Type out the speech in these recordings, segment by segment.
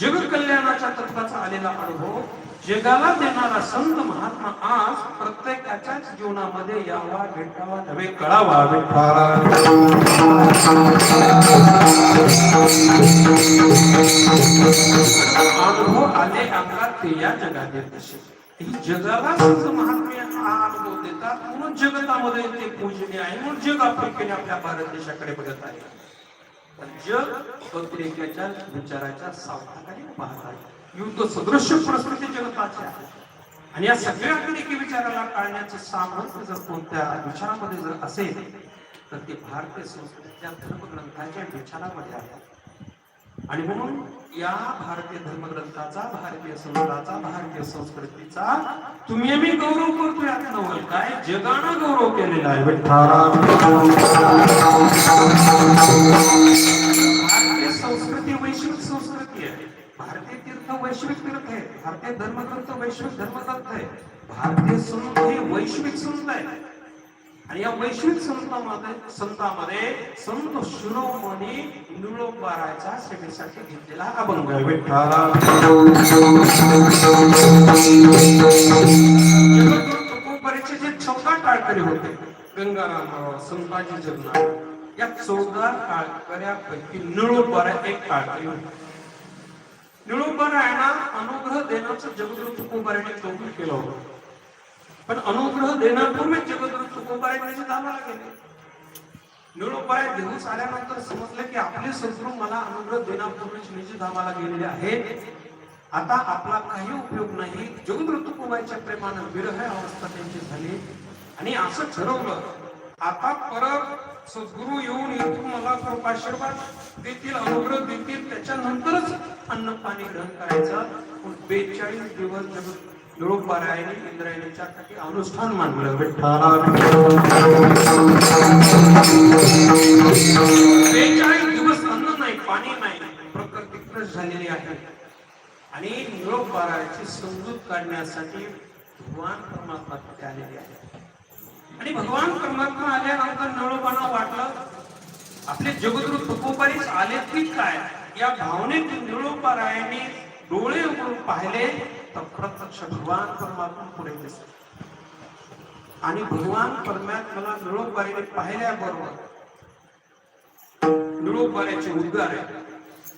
जगकल्याणाच्या तत्वाचा आलेला अनुभव जगाला देणारा संत महात्मा आज प्रत्येकाच्याच जीवनामध्ये यावा, भेटावा, नव्हे कळावा. अनुभव आले अंगात ते या जगात येत असे. ही जगाला संत महात्मे हा अनुभव देतात म्हणून जगतामध्ये ते पूजनीय आहे, म्हणून जग आपुलकीने आपल्या भारत देशाकडे बघत आहे. पण जग अतिरेक्याच्या विचाराच्या सावधानाने पाहत आहे. युद्ध सदृश्य परिस्थिती जगताची आहे आणि या सगळ्या अतिरेकी विचाराला टाळण्याचं सामर्थ्य जर कोणत्या विचारामध्ये जर असेल तर ते भारतीय संस्कृतीच्या धर्मग्रंथाच्या विचारामध्ये आहे. आणि म्हणून या भारतीय धर्मग्रंथाचा, भारतीय संताचा, भारतीय संस्कृतीचा तुम्ही आम्ही गौरव करतोय. आता नवल काय जगानं गौरव केलेला आहे. भारतीय संस्कृती वैश्विक संस्कृती आहे. भारतीय तीर्थ वैश्विक तीर्थ आहे. भारतीय धर्मग्रंथ वैश्विक धर्मग्रंथ आहे. भारतीय संत हे वैश्विक संत आहे. आणि या वैश्विक संतांमध्ये संत शिरोमणी निळोबाराच्या सेवेसाठी घेतलेला अभंग आहे. जे 14 टाळकरी होते गंगाराम, संताजी जगन्नाथ, या 14 टाळकऱ्यापैकी निळोबारा एक टाळकरी होता. निळोबारायांना अनुग्रह देण्याचं जगद्गुरु तुकोबारायांनी कौतुक केलं होतं. पण अनुग्रह देण्यापूर्वी जगद्गुरु तुकोबारायांनी धामाला गेले. निळोबाराय दिवस आल्यानंतर समजले की आपले सद्गुरू मला अनुग्रह देण्यापूर्वीच निजी धामाला गेलेले आहेत. आता आपला काही उपयोग नाही. जगद्गुरु तुकोबाईच्या प्रेमानं विरह अवस्था त्यांची झाली आणि असं ठरवलं आता परत सद्गुरू येऊन इथून मला कृपाशीर्वाद देतील, अनुग्रह देतील, त्याच्यानंतरच अन्न पाणी ग्रहण करायचं. 42 दिवस निळोबारायांनी इंद्रायणीच्या अनुष्ठान मानलं. 42 दिवस अन्न नाही, पाणी नाही, प्रकृती त्रस्त झालेली आहे. आणि निळोबाराची समजूत काढण्यासाठी भगवान परमात्मा तिथे आलेले आहे. आणि भगवान परमात्मा आल्यानंतर निळोबांना वाटलं आपले जगद्गुरु तुकोबारीच आले की काय. या भावनेत निळोबारायांनी डोळे उघडून पाहिले तर प्रत्यक्ष भगवान परमात्मा पुढे दिसले. आणि भगवान परमात्म्याला निळोबारीने पाहिल्याबरोबर निळोबाऱ्याचे उद्गार आहे.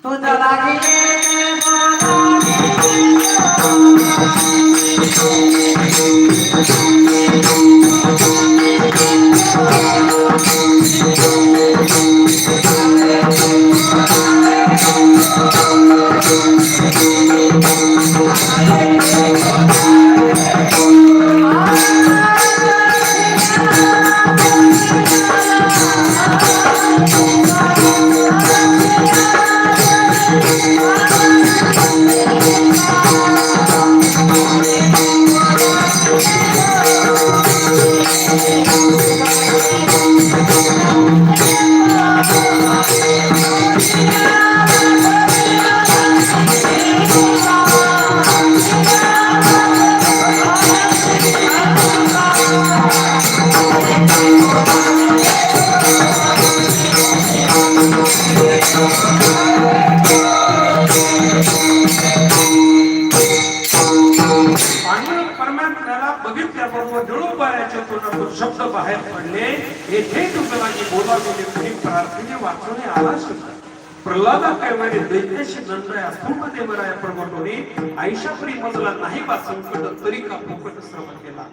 तुझा लागले शब्द बाहेर पडले. येथे तुझला बोलावलेले कुणी प्रार्थने वाचवणे आला शब्द प्रल्हादा कैवारी दैत्याशी दंडया स्तंभदेवराया प्रमटोनी आईशापरी मजला नाही बा संकट तरी का फुकट श्रवण केला.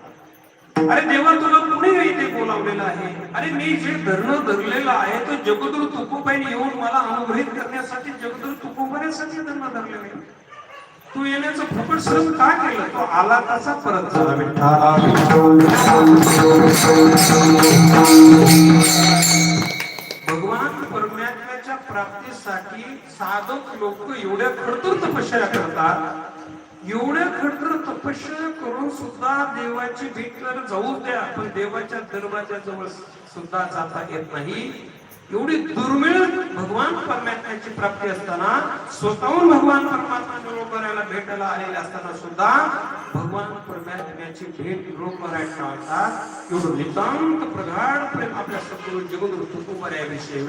अरे देवा तुला कुणी इथे बोलावलेलं आहे. अरे मी जे धरणं धरलेलं आहे तो जगद्गुरु तुकोबाईने येऊन मला अनुग्रहित करण्यासाठी जगद्गुरु तुकोबाईसाठी धरणं धरलेलं आहे. तू येण्याचं फुकट श्रम का केलं. तो आला तसा परत झाला. भगवान परमात्म्याच्या प्राप्तीसाठी साधक लोक एवढ्या खडतर तपश्चर्या करतात. एवढ्या खडतर तपश्चर्या करून सुद्धा देवाची भेट तर जाऊ द्या पण देवाच्या दरवाजा जवळ सुद्धा जाता येत नाही. एवढी दुर्मिळ भगवान परमात्म्याची प्राप्ती असताना स्वतःहून भगवान परमात्मा निळोबाराला भेटायला आलेले असताना सुद्धा भगवान परमात्म्याची भेट निळोबाराला टाळतात. एवढं नितांत प्रगाढ प्रेम आपल्या सद्गुरु जगद्गुरु तुकोबाराविषयी